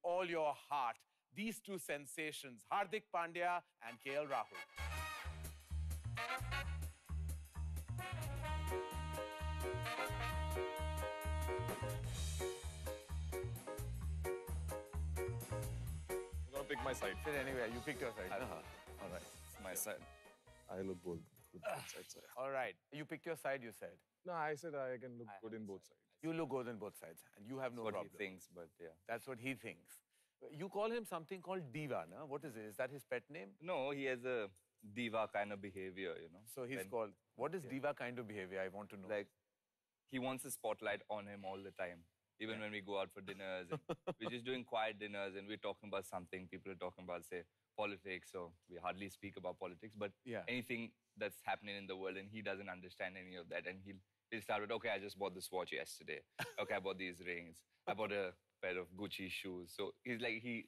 all your heart. These two sensations, Hardik Pandya and K.l Rahul. I'm gonna pick my side. Sit anywhere, you pick your side. All right, it's my side. I look good both sides. All right, you picked your side, you said. No, I said I can look good in both sides. You look good on both sides, and you have no That's what problem. he thinks, but yeah. That's what he thinks. You call him something called Diva, no? What is it? Is that his pet name? No, he has a diva kind of behavior, you know. So he's called... What is diva kind of behavior? I want to know. Like, he wants the spotlight on him all the time. Even when we go out for dinners, and we're just doing quiet dinners and we're talking about something. People are talking about, say, politics, so we hardly speak about politics. But anything that's happening in the world, and he doesn't understand any of that. And he'll start with, okay, I just bought this watch yesterday. Okay, I bought these rings. I bought a pair of Gucci shoes. So he's like, he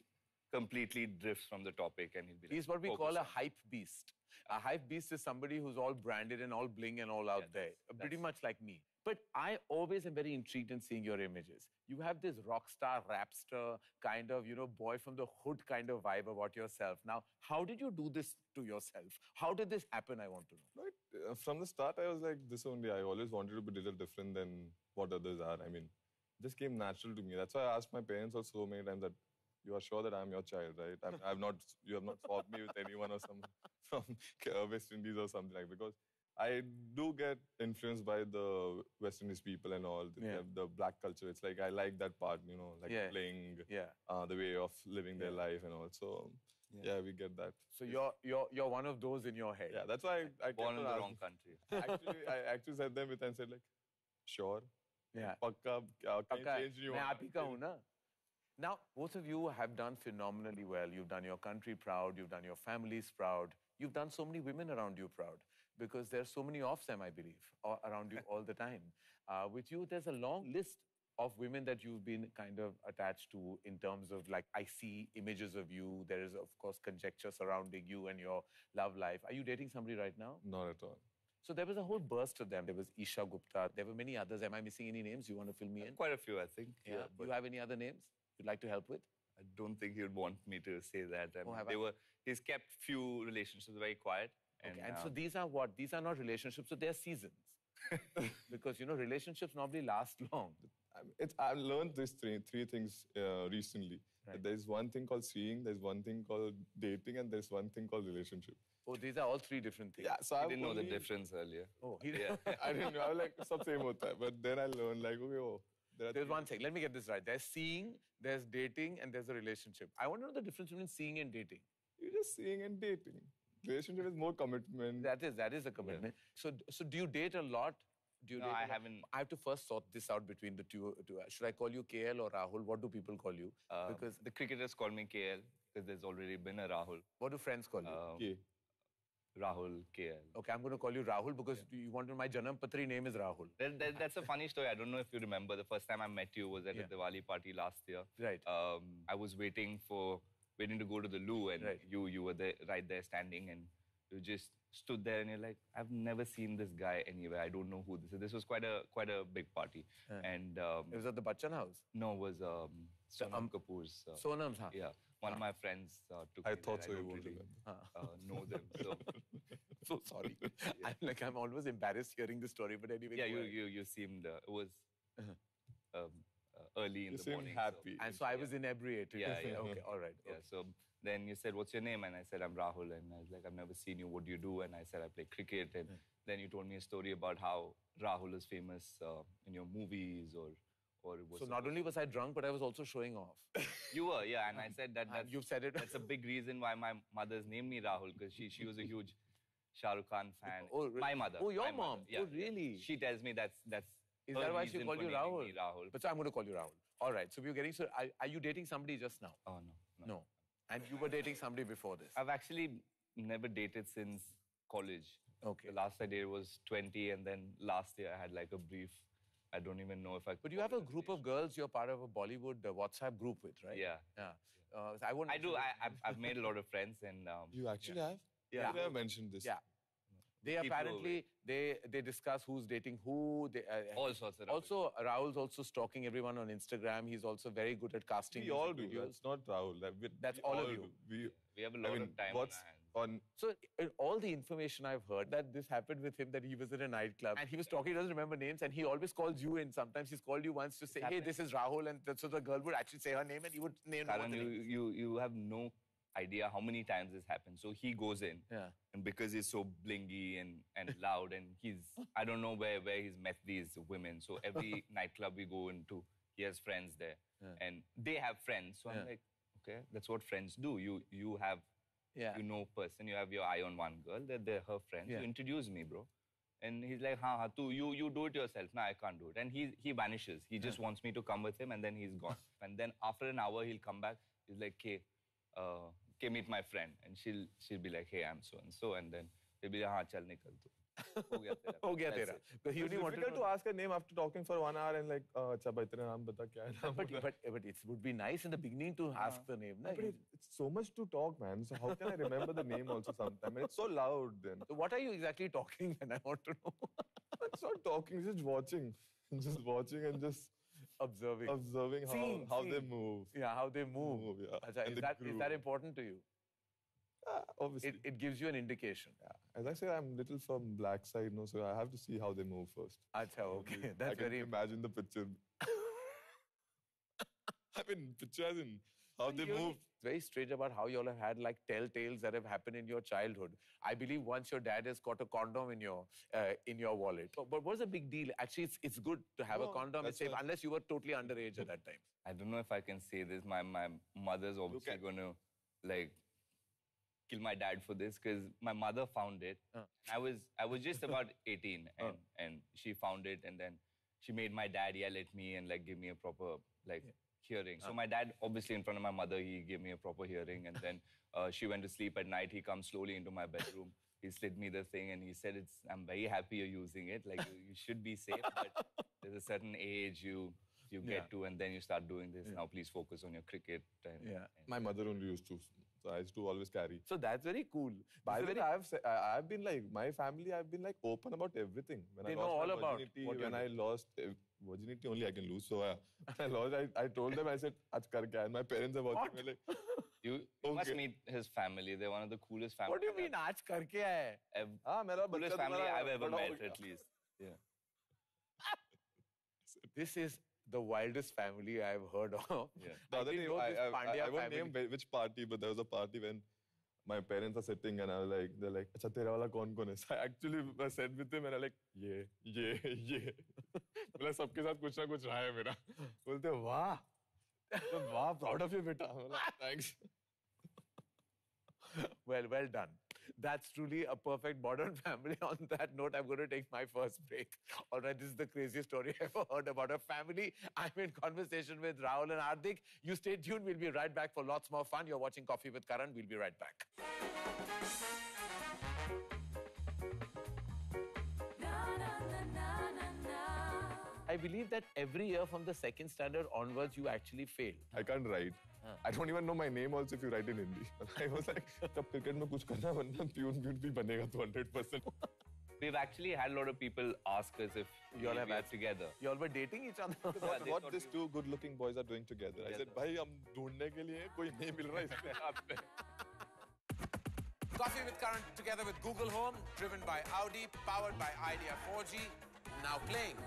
completely drifts from the topic and he'll be like... He's what we call a hype beast. A hype beast is somebody who's all branded and all bling and all out there. Pretty much like me. But I always am very intrigued in seeing your images. You have this rock star, rapster, kind of, you know, boy from the hood kind of vibe about yourself. Now, how did you do this to yourself? How did this happen, I want to know? Right. From the start, I was like this only. I always wanted to be a little different than what others are. I mean, it just came natural to me. That's why I asked my parents also so many times that, you are sure that I'm your child, right? You have not swapped me with anyone or someone from West Indies or something like that. Because I do get influenced by the West Indies people and all, the black culture. It's like I like that part, you know, like playing, the way of living their life and all. So, yeah, we get that. So you're one of those in your head. Yeah, that's why I born in the wrong country. I actually said them with and said like, sure. Yeah. Pakka, can you change you? मैं आप ही का हूँ ना. Now, both of you have done phenomenally well. You've done your country proud. You've done your families proud. You've done so many women around you proud because there's so many of them, I believe, around you all the time. With you, there's a long list of women that you've been kind of attached to in terms of like, I see images of you. There is, of course, conjecture surrounding you and your love life. Are you dating somebody right now? Not at all. So there was a whole burst of them. There was Isha Gupta. There were many others. Am I missing any names? You want to fill me in? Quite a few, I think. Yeah. Do you have any other names you'd like to help with? I don't think he would want me to say that. He's kept few relationships very quiet. And so these are what? These are not relationships, so they're seasons. Because, you know, relationships normally last long. I've learned these three things recently. Right. There's one thing called seeing, there's one thing called dating, and there's one thing called relationship. Oh, these are all three different things. Yeah, so I didn't know the difference earlier. Oh, he didn't. I didn't know. I was like, sab same hota hai. But then I learned, like, okay, there's one thing. Let me get this right. There's seeing, there's dating, and there's a relationship. I want to know the difference between seeing and dating. You're just seeing and dating. Relationship is more commitment. That is a commitment. Yeah. So do you date a lot? No, I haven't. I have to first sort this out between the two. Should I call you K.l or Rahul? What do people call you? Because the cricketers call me K.l because there's already been a Rahul. What do friends call you? K. Rahul, K.l. Okay, I'm going to call you Rahul because you wanted my Janam Patri name is Rahul. That's a funny story. I don't know if you remember. The first time I met you was at a Diwali party last year. Right. I was waiting to go to the loo and you were there, right there standing and you just stood there and you're like, I've never seen this guy anywhere. I don't know who this is. This was quite a big party. And it was at the Bachchan house? No, it was Sonam Kapoor's. Sonam's house? Yeah. One of my friends took I me thought there. so. I don't really know them. So, so sorry. I'm always embarrassed hearing the story, but anyway. Yeah, you seemed, it was early in the morning. You seemed happy. And so I was inebriated. Yeah. Okay, all right. Yeah, so then you said, what's your name? And I said, I'm Rahul. And I was like, I've never seen you. What do you do? And I said, I play cricket. And then you told me a story about how Rahul is famous in your movies or it was... So not only was I drunk, but I was also showing off. You were, yeah. And I said that... You've said it. That's a big reason why my mother's named me Rahul, because she was a huge Shah Rukh Khan fan. Oh, really? My mother. Oh, your mom? Yeah. Oh, really? She tells me that's Is that why she called you Rahul? Rahul? But so I'm going to call you Rahul. All right. So we're getting... So are you dating somebody just now? Oh, no. And you were dating somebody before this? I've actually never dated since college. Okay. The last I dated was 20 and then last year I had like a brief... I don't even know if I... But you have a group of girls you're part of a Bollywood WhatsApp group with, right? Yeah. So I won't... I do. I've made a lot of friends and... You actually have? Yeah. You never mentioned this. Yeah. They apparently, they discuss who's dating who. All sorts of rubbish. Also, Rahul's also stalking everyone on Instagram. He's also very good at casting We all music do. videos. That's not Rahul. That's we all of all you. do. We have a lot of time what's on our hands. So, all the information I've heard that this happened with him, that he was in a nightclub and he was talking, he doesn't remember names, and he always calls you in. Sometimes he's called you once to say, hey, this is Rahul, and so the girl would actually say her name and he would name Karan, the name. you have no idea how many times this happens. So he goes in, and because he's so blingy and loud, and I don't know where he's met these women. So every nightclub we go into, he has friends there, and they have friends. So I'm like, okay, that's what friends do. You have, you know, person, you have your eye on one girl, they're her friends. You introduce me, bro. And he's like, you do it yourself. No, I can't do it. And he vanishes. He just wants me to come with him, and then he's gone. And then after an hour, he'll come back. He's like, K, meet my friend. And she'll be like, hey, I'm so-and-so. And then he'll be like, हाँ, चल निकल तू. हो गया तेरा. हो गया तेरा. Because he It's only wanted difficult to ask her name after talking for 1 hour and like, अच्छा भाई तेरा नाम बता क्या है नाम. But it would be nice in the beginning to ask the name. But it's so much to talk, man. So how can I remember the name also sometime? And it's so loud then. So what are you exactly talking then? I want to know. It's not talking, it's just watching. Just watching and just observing how they move. Yeah, how they move. Yeah. Achha, is that important to you? Obviously. It gives you an indication. Yeah. As I said, I'm little from black side, no, so I have to see how they move first. Achha, okay. That's I can imagine the picture. I mean, picture as in how they move. It's very strange about how you all have had like telltales that have happened in your childhood. I believe once your dad has got a condom in your wallet. But what's the big deal? Actually, it's good to have a condom. It's safe, unless you were totally underage at that time. I don't know if I can say this. My mother's obviously going to like kill my dad for this, because my mother found it. I was just about 18 and she found it, and then she made my dad yell at me and like give me a proper hearing. So my dad, obviously in front of my mother, he gave me a proper hearing, and then she went to sleep at night. He comes slowly into my bedroom. He slid me the thing and he said, I'm very happy you're using it. Like you should be safe, but there's a certain age you get to, and then you start doing this. Now please focus on your cricket. And my mother only used to. So I used to always carry. So that's very cool. By the way, I've been like, my family, I've been like open about everything. When they know all about what when I lost virginity, only I can lose. So I lost. I told them, I said, "Aaj kar kya?" And my parents are watching. Like, you must meet his family. They're one of the coolest families. What do you mean, aaj kar kya hai? Coolest family I've ever met, at least. Yeah. This is the wildest family I've heard of. Yeah. The other day, I won't family. name which party, but there was a party when my parents are sitting and I was like, they're like, "Acha, tera wala kaun hai?" So I actually said with them and I'm like, "Ye." Like, सबके साथ कुछ ना कुछ रहा है मेरा. बोलते वाह, वाह, proud of you beta. Thanks. Well done. That's truly a perfect modern family. On that note, I'm going to take my first break. All right, this is the craziest story I ever heard about a family. I'm in conversation with Rahul and Hardik. You stay tuned. We'll be right back for lots more fun. You're watching Coffee with Karan. We'll be right back. I believe that every year from the second standard onwards, you actually fail. I can't write. I don't even know my name also if you write in Hindi. I was like, जब cricket में कुछ करना बनना peon भी बनेगा तो 100%. We've actually had a lot of people ask us if you all have together. You all were dating each other. What these two good-looking boys are doing together? I said, भाई हम ढूंढने के लिए कोई नहीं मिल रहा इसके हाथ में. Coffee with Karan together with Google Home, driven by Audi, powered by Idea 4G, now playing.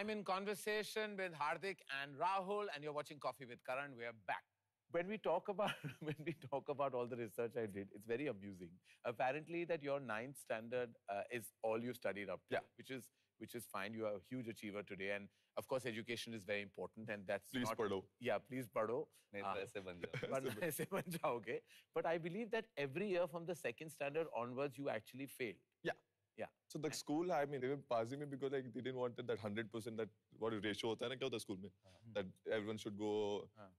I'm in conversation with Hardik and Rahul, and you're watching Coffee with Karan. We're back. When we talk about all the research I did, it's very amusing. Apparently, that your 9th standard is all you studied up to, which is fine. You are a huge achiever today, and of course, education is very important, and that's please padho. Yeah, please padho. Aise ban jaoge. But I believe that every year from the second standard onwards, you actually fail. Yeah. So the school, I mean, they were passing me because like they didn't want that 100% that what ratio होता है ना क्या होता है school में that everyone should go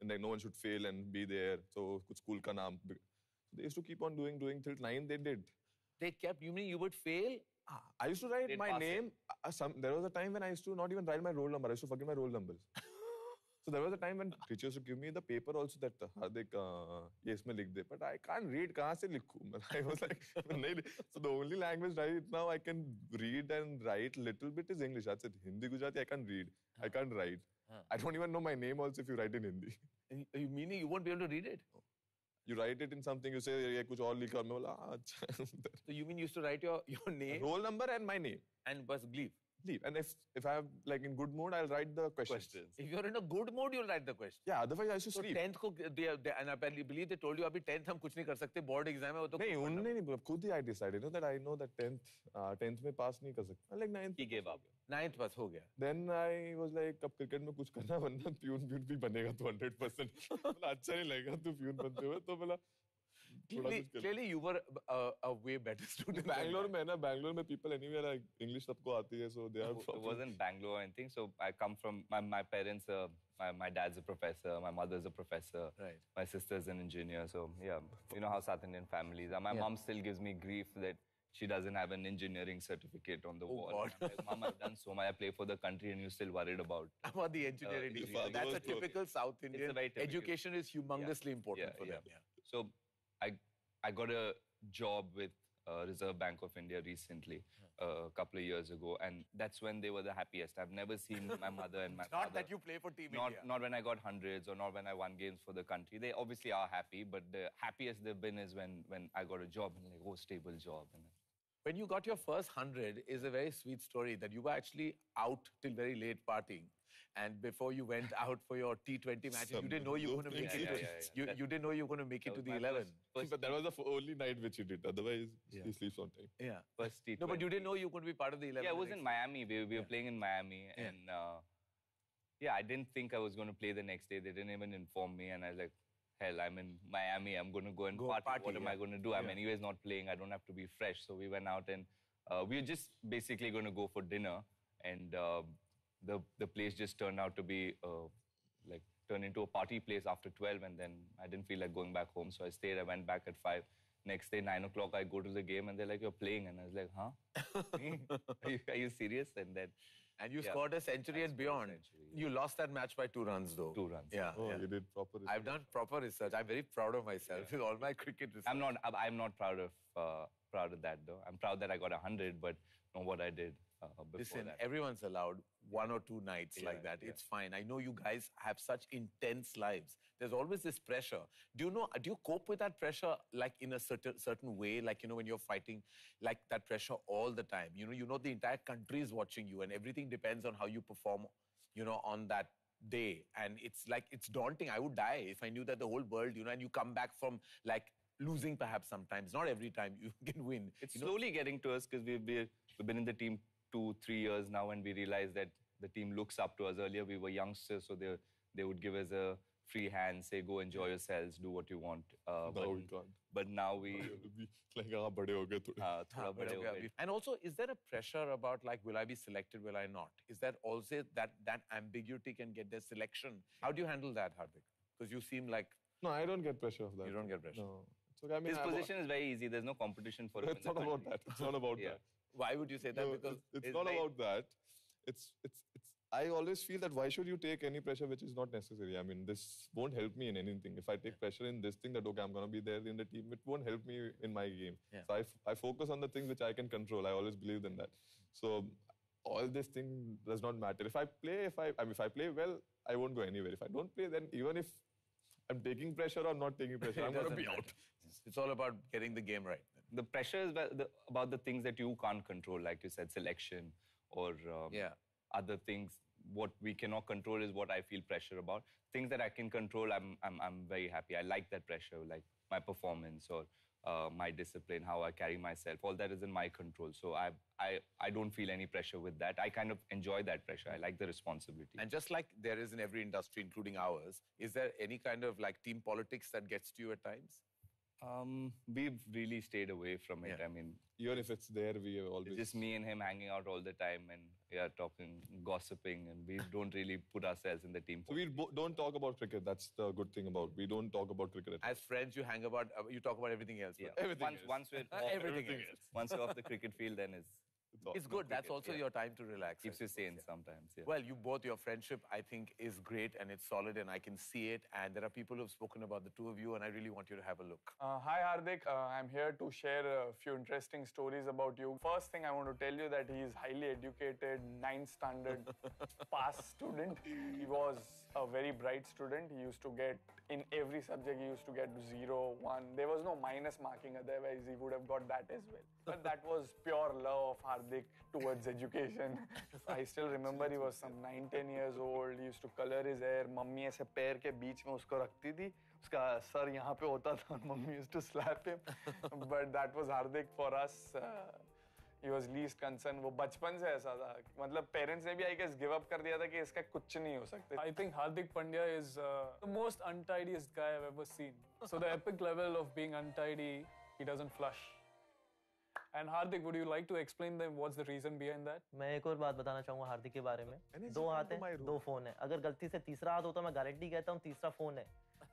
and like no one should fail and be there. So कुछ school का नाम. So they used to keep on doing till 9 they did. They kept. You mean you would fail I used to write They'd my pass name. There was a time when I used to not even write my roll number. I used to forget my roll numbers. So there was a time when teachers would give me the paper also that Hardik, ये इसमें लिख दे. But I can't read. कहाँ से लिखूँ? I was like, so the only language right now I can read and write little bit is English. That's it. Hindi, Gujarati, I can't read. I can't write. I don't even know my name also if you write in Hindi. Meaning you won't be able to read it? You write it in something, you say, ये कुछ और लिखा, मैं बोला, अच्छा. So you mean you used to write your name? Roll number and my name. And bus leave. Leave. And if I have like in good mood, I'll write the questions. If you're in a good mood, you'll write the question. Yeah, otherwise I used to So sleep. 10th को and I believe they told you अभी 10th हम कुछ नहीं कर सकते board exam है वो तो नहीं उन्होंने नहीं खुद ही I decided that I know that 10th में pass नहीं कर सकता. Like 9th. He gave up. 9th pass हो गया. Then I was like अब cricket में कुछ करना वरना प्यून भी बनेगा तो 100%. बोला अच्छा नहीं लगेगा तू प्यून बनते हुए तो बोला Clearly, you were a way better student. Bangalore में people anywhere like English सबको आती है, so they are. It wasn't Bangalore or anything. So I come from my parents. My dad's a professor. My mother's a professor. Right. My sister's an engineer. So yeah, you know how South Indian families are. My mom still gives me grief that she doesn't have an engineering certificate on the wall. God. I'm like, Mom, I've done so much. I play for the country, and you're still worried about the engineering degree. That's a typical South Indian. It's a very typical. Education is humongously important for them. Yeah. So I got a job with Reserve Bank of India recently, a couple of years ago, and that's when they were the happiest. I've never seen my mother and my father. Not that you play for Team India. Not when I got hundreds or not when I won games for the country. They obviously are happy, but the happiest they've been is when I got a job and like, oh, stable job. And when you got your first 100 is a very sweet story that you were actually out till very late partying. And before you went out for your T20 matches, you didn't know you were going to make it. You didn't know you were going to make it to the 11. But that was the only night which he did. Otherwise, he sleeps on time. Yeah. First T20. No, but you didn't know you were going to be part of the 11. Yeah, it was in Miami. We were playing in Miami. And yeah, I didn't think I was going to play the next day. They didn't even inform me. And I was like, hell, I'm in Miami. I'm going to go and party. What am I going to do? I'm anyways not playing. I don't have to be fresh. So we went out and we were just basically going to go for dinner. And the place just turned out to be turned into a party place after 12, and then I didn't feel like going back home, so I stayed. I went back at 5. Next day, 9 o'clock, I go to the game, and they're like, "You're playing," and I was like, "Huh? Are you serious?" And then you scored a century and beyond. You lost that match by 2 runs, though. 2 runs. Yeah. Oh, you did proper research. I've done proper research. I'm very proud of myself with all my cricket research. I'm not proud of that though. I'm proud that I got 100, but not what I did. Listen, everyone's allowed 1 or 2 nights like that. It's fine. I know you guys have such intense lives. There's always this pressure. Do you cope with that pressure like in a certain way? Like, you know, when you're fighting, like that pressure all the time. You know the entire country is watching you and everything depends on how you perform, you know, on that day. And it's like, it's daunting. I would die if I knew that the whole world, you know, and you come back from like losing perhaps sometimes. Not every time you can win. It's slowly getting to us because we've been in the team 2-3 years now, and we realize that the team looks up to us. Earlier, we were youngsters, so they would give us a free hand, say, go enjoy yourselves, do what you want. But now we... And also, is there a pressure about, like, will I be selected, will I not? Is there also that ambiguity can get their selection? How do you handle that, Hardik? Because you seem like... No, I don't get pressure of that. You don't get pressure? No. Okay, I mean, his position is very easy. There's no competition for him. It's not about that. It's not about that. Why would you say that? No, because it's not about that. I always feel that why should you take any pressure which is not necessary? I mean, this won't help me in anything. If I take pressure in this thing that, okay, I'm going to be there in the team, it won't help me in my game. Yeah. So I focus on the things which I can control. I always believe in that. So all this thing does not matter. If I play well, I won't go anywhere. If I don't play, then even if I'm taking pressure or not taking pressure, I'm going to be out. It's all about getting the game right. The pressure is about the things that you can't control, like you said, selection or other things. What we cannot control is what I feel pressure about. Things that I can control, I'm very happy. I like that pressure, like my performance or my discipline, how I carry myself. All that is in my control. So I don't feel any pressure with that. I kind of enjoy that pressure. I like the responsibility. And just like there is in every industry, including ours, is there any kind of like team politics that gets to you at times? We've really stayed away from it. I mean, even if it's there, we have always... It's just me and him hanging out all the time and talking, gossiping, and we don't really put ourselves in the team. So we don't talk about cricket. That's the good thing about we don't talk about cricket. As friends, you hang about, you talk about everything else. Yeah. Everything Once we're off, everything else. Once you're off the cricket field, then it's It's good. That's also your time to relax. Keeps you sane sometimes. Yeah. Well, you both, your friendship, I think, is great and it's solid and I can see it. And there are people who've spoken about the two of you and I really want you to have a look. Hi Hardik, I'm here to share a few interesting stories about you. First thing I want to tell you that he is highly educated, 9th standard pass student. He was a very bright student. He used to get, in every subject, he used to get 0, 1. There was no minus marking, otherwise he would have got that as well. But that was pure love of Hardik towards education. I still remember he was some 9-10 years old. He used to color his hair. Mummy ऐसे पैर के बीच में उसको रखती थी. उसका sir यहाँ पे होता था. Mummy used to slap him. But that was Hardik for us. He was least concerned. वो बचपन से ऐसा था. मतलब parents ने भी I guess give up कर दिया था कि इसका कुछ नहीं हो सकता. I think Hardik Pandya is the most untidiest guy I've ever seen. So the epic level of being untidy, he doesn't flush. And Hardik, would you like to explain them what's the reason behind that? मैं एक और बात बताना चाहूंगा हार्दिक के बारे में। 2 हाथ हैं, 2 फोन है। अगर गलती से तीसरा हाथ होता मैं गारंटी कहता हूँ तीसरा फोन है।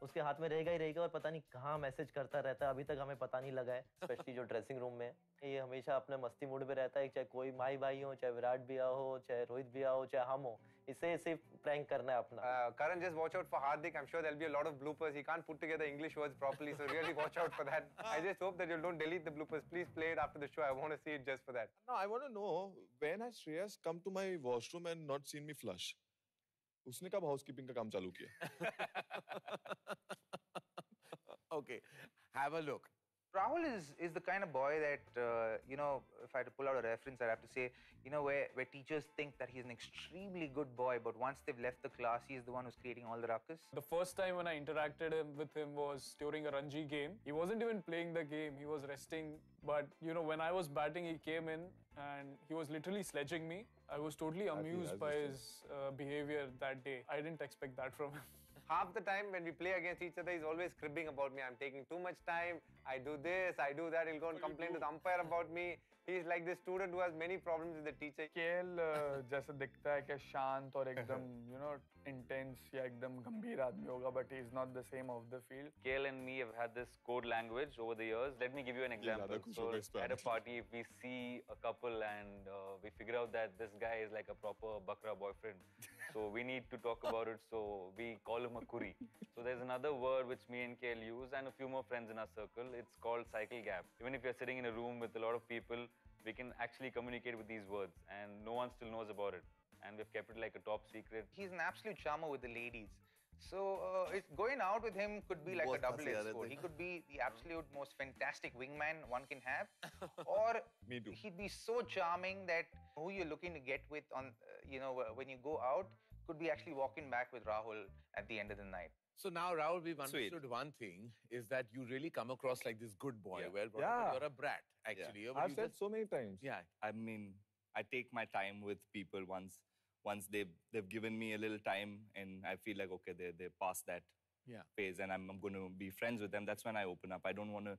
उसके हाथ में रहेगा ही रहेगा और पता नहीं कहाँ मैसेज करता रहता है, अभी तक हमें पता नहीं लगा है। स्पेशली जो ड्रेसिंग रूम में है, ये हमेशा अपने मस्ती मूड में रहता है, चाहे कोई माई भाई हो, चाहे विराट भैया हो, चाहे रोहित भैया हो, चाहे हम हो, इसे सिर्फ प्रैंक करना है अपना। Karan, just watch out for Hardik. I'm sure there'll be a lot of bloopers. He can't put together English words properly, so really watch out for that. I just hope that you don't delete the bloopers. Please play it after the show. I want to see it just for that. No, I want to know, when has Shreyas come to my washroom and not seen me flush? उसने कब housekeeping का काम चालू किया? Okay, have a look. Rahul is the kind of boy that, you know, if I had to pull out a reference, I'd have to say, you know, where teachers think that he's an extremely good boy, but once they've left the class, he's the one who's creating all the ruckus. The first time when I interacted with him was during a Ranji game. He wasn't even playing the game, he was resting. But, you know, when I was batting, he came in and he was literally sledging me. I was totally amused by his behavior that day. I didn't expect that from him. Half the time when we play against each other, he's always cribbing about me. I'm taking too much time. I do this, I do that. He'll go and complain to the umpire about me. He's like this student who has many problems with the teacher. K.l जैसा दिखता है कि शांत और एकदम, you know, intense या एकदम गंभीर आदमी होगा, but he's not the same off the field. K.l and me have had this code language over the years. Let me give you an example. So at a party, if we see a couple and we figure out that this guy is like a proper bakra boyfriend, so we need to talk about it. So we call him a kuri. So there's another word which me and K.l use and a few more friends in our circle. It's called cycle gap. Even if you're sitting in a room with a lot of people, we can actually communicate with these words and no one still knows about it. And we've kept it like a top secret. He's an absolute charmer with the ladies. So going out with him could be like a double-edged sword. He could be the absolute most fantastic wingman one can have, or Me too. he'd be so charming that who you're looking to get with on, you know, when you go out, could be actually walking back with Rahul at the end of the night. So now, Rahul, we've understood one thing, is that you really come across like this good boy. Well, you're a brat, actually. Yeah. I've said so many times. Yeah. I mean, I take my time with people once they've given me a little time and I feel like, okay, they're past that phase and I'm going to be friends with them. That's when I open up. I don't want to